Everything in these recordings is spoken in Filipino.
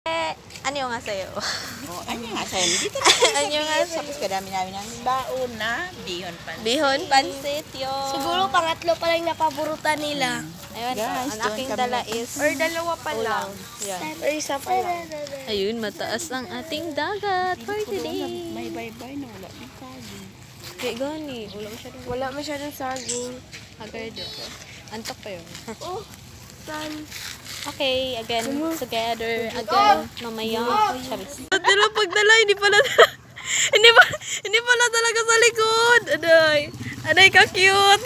Anyo nga sa'yo? Oh, ano nga sa'yo? Dito Anyo nga sa'yo? Tapos kadami namin ng baon na bihon pansit. Bihon, pansit, yun. Siguro pangatlo pa lang napaborutan nila. Ayun, Guys, ang doon aking kami dala na- is Or dalawa pa lang. Yan. Or isa pa lang. Ayun, mataas ang ating dagat for today. May bye-bye na wala din kagi. Kaya gani, Wala masyadong saging. agad dito. Antok pa yun. Oh, tan. Okay, again, together, again, mamaya. Charis. Pero pagdala, hindi pala talaga sa likod. Aday ka cute.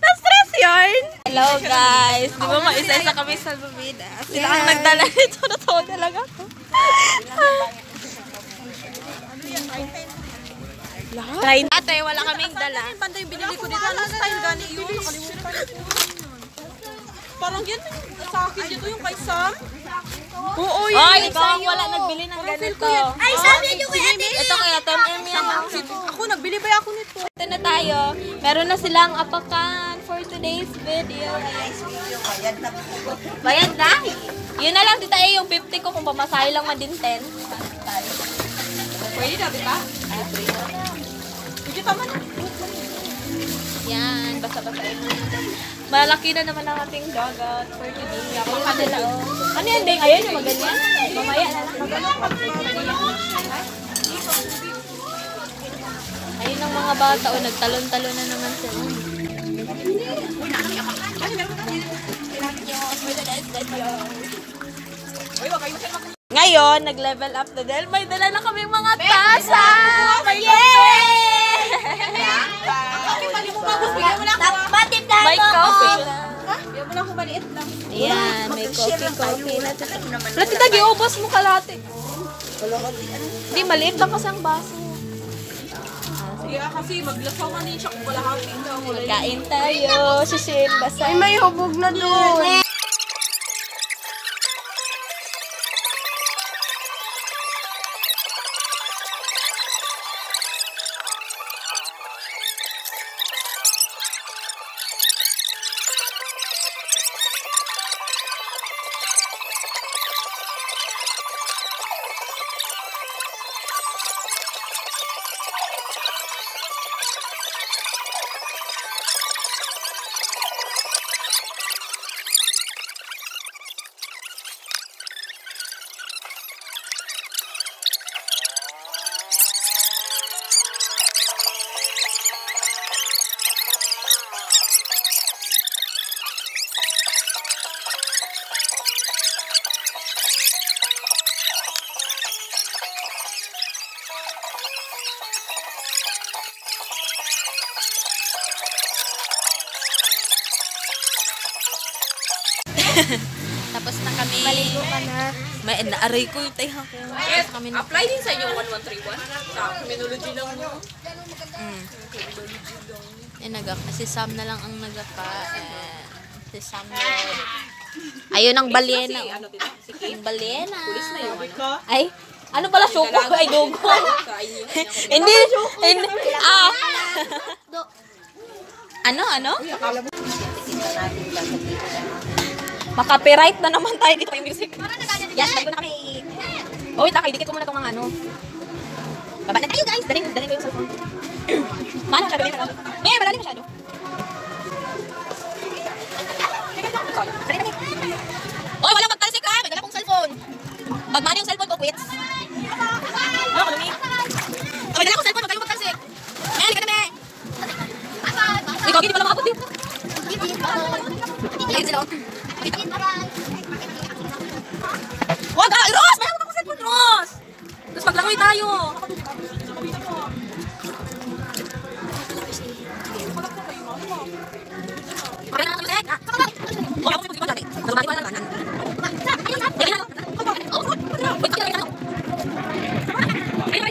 Na-stress yarn. Hello guys. Di ba maisa-isa kami sa bumida? Sila ang nagdala nito. Natawa talaga ako. Lahat? Ate, wala kaming dala. Banda yung binili ko dito. Anong style gani yun? Nakalimutan ko. Parang yan sa akin dito yung kay Sam. Oo, yun. Oy, ikaw ang wala nagbili ng ganito. Ay, sabi niyo kay ate. Ito kaya 10M yan. Ako, nagbili ba ako nito? Ito na tayo. Meron na silang apakan for today's video. Bayad na? Yun na lang, tita yung 50 ko kung pamasahe lang man din 10. Pwede na, di ba? Hindi pa man. Yan, basta-basta ito. Malaki na naman ang ating dagat for today. Ako kanila, oh. Ano yan, Ding? Ayun yung maganyan. Mamaya na. Ayun ang mga bata, oh. Nagtalon-talon na naman sila. Ngayon, nag-level up na dahil may dala na kaming mga tasa! Yay! May coffee na. Bigyan mo lang ako maliit lang. Ayan, may coffee na. Wala tita, giubos mo kalate. Hindi, maliit lang kasi ang baso. Kaya kasi maglasawan din siya kung wala hating daw. Kain tayo. Sisin, basa. Ay, may hubog na doon. Tapos na kami. Maligo ka na. May naaray ko yung tayha ko. Yes, Kami na. apply din sa inyo 1131. Sa criminology lang mo. Si Sam na lang ang nagapa. Si Sam na. Ayun ang balyena. Ano dito? Sige. Yung balyena. Pulis na yun. Ay, ano pala syoko? Ay, dugo. Hindi. Ah. Ano? Maka-copyright na naman tayo dito yung music. Yes, bago na kami. Oh, wait, idikit ko muna itong mga ano. Baba na tayo, guys. Dalhin ko yung cellphone. Mana, siya gawin na lang. Eh, malalim masyado. Oy, wala magtalsik ha. May dala kong cellphone. Pag mana yung cellphone ko, quits. Ano, kalumi? Oh, may dala kong cellphone. Huwag kayong magtalsik. Eh, halika na, me. Ikaw, hindi pala makapot dito. Ayun sila. Wag ah! Ross! May hawak akong cellphone, Ross! Tapos maglangoy tayo. Okay na natin, Sek. Oh, ako sipag-ipon dati. Nagumati ko na lang. Sige na. Wait, sige na. Wait,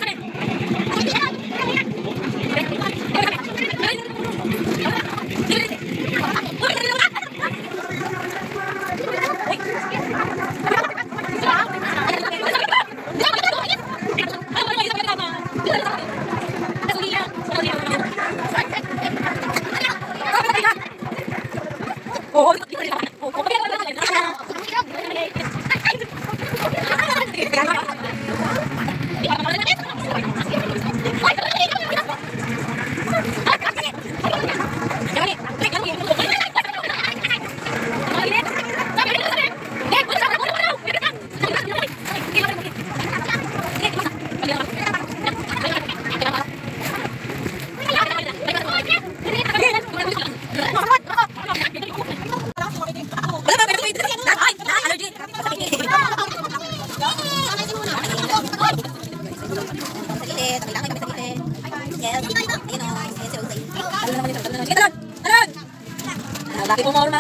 Laki po more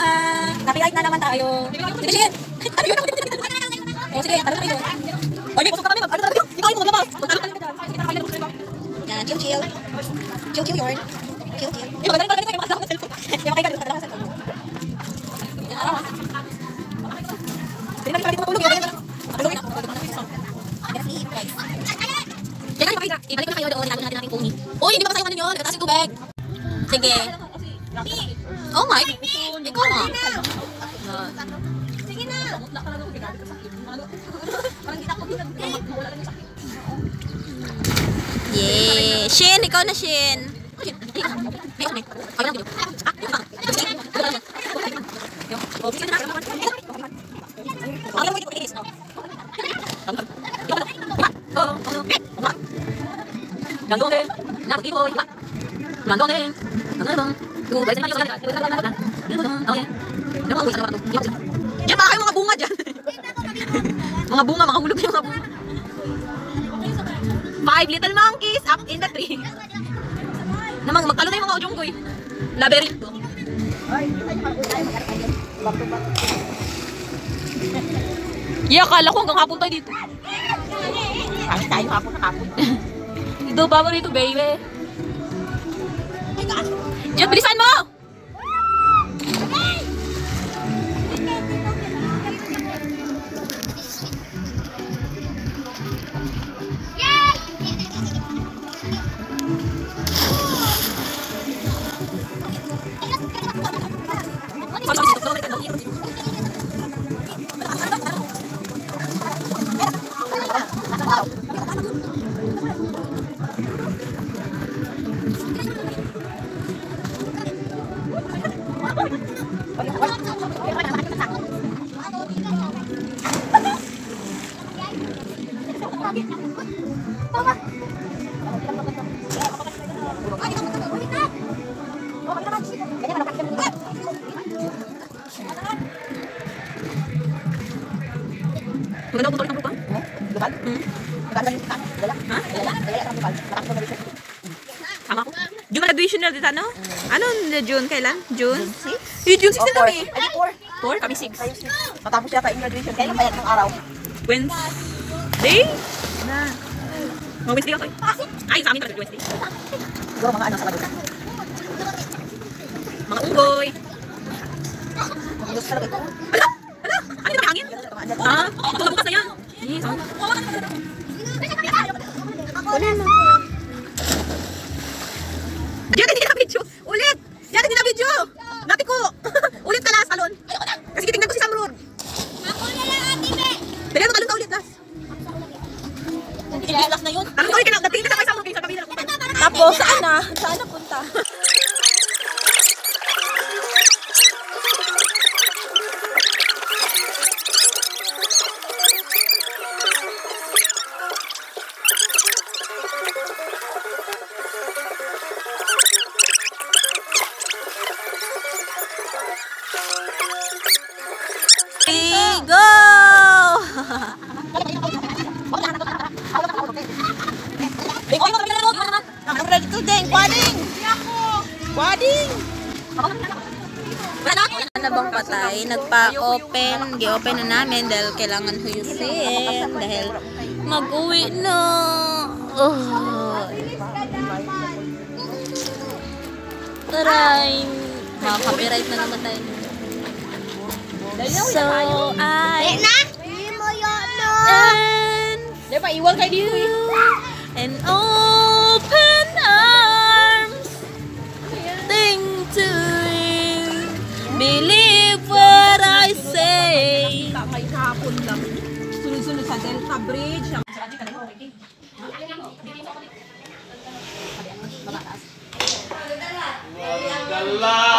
copyright na naman tayo. Sige, shit! O sige, talo na kayo. Oy, may kusok ka kami. Ano tayo? Ikaw mo maglabas. Yan, chill. Chill yarn. Chill. Yung maganda rin kayo makasama sa cellphone. Yung makaiga dito sa cellphone. Yan, araw. Hindi na rin matulog. Yan, matulog na. Yan, sleep, guys. Kaya kayo makita. Ibalik ko na kayo doon. Inago natin natin pony. Uy, hindi ba kasayo ano yun? Nagtatas yung tubig. Sige. Oh my. Ikaw nga. Sige na. Yeah. Shin, ikaw na Shin. Diyan ba kayo mga bunga dyan? Mga bunga, mga hulog yung mga bunga. 5 little monkeys up in the tree. Namang magkalo na yung mga ujunggoy. Labyrinth. Yeah, akala ko hanggang hapon tayo dito. Kami tayo hapon na hapon. Ito pa mo rito, baby. Diyan, bilisan mo! Maganda ko tuloy ng buka? Lubal? Maganda yung buka? Wala? Ha? Wala sa lubal. Matakot na rin. Tama ko. June graduation na dito, ano? Ano na June? Kailan? June? June 6? Eh, June 6 na kami. Ay, 4. 4? Kami 6. Matapos yata yung graduation. Kailan pa yan ng araw? Wednesday? Na. Mga Wednesday ako eh. Ay, sa amin talaga Wednesday. Siguro mga ano sa Laguna. Mga unggoy. Minus talaga ito. Ala! Ala! Ano yung hangin? Ah, ito na bukas na yan. Yes. Diyan, hindi na video. Ulit! Diyan, hindi na video. Nati ko. Ulit ka, Las, talon. Kasi titignan ko si Samrud. Ako na lang, Ate Be. Dali, talon ka ulit, Las. Hindi last na yun. Talon ka ulit ka na. Natingin ka sa kay Samrud. Kayo sa kabila. Tapos, saan na? Saan na punta? Go! I'm ready to ding. Quading! Quading! Ano bang patay? Nagpa-open. Gi-open na namin dahil kailangan huyusin. Dahil mag-uwi na. Oh. Taray. Mga-copyright na naman tayo. So, I... Hindi mo yun, no. And... Di ba, iwal kayo dito eh. And open arms. Think to you. Believe what I say. May hapon lang. Sunod-sunod sa Delta Bridge. Gala!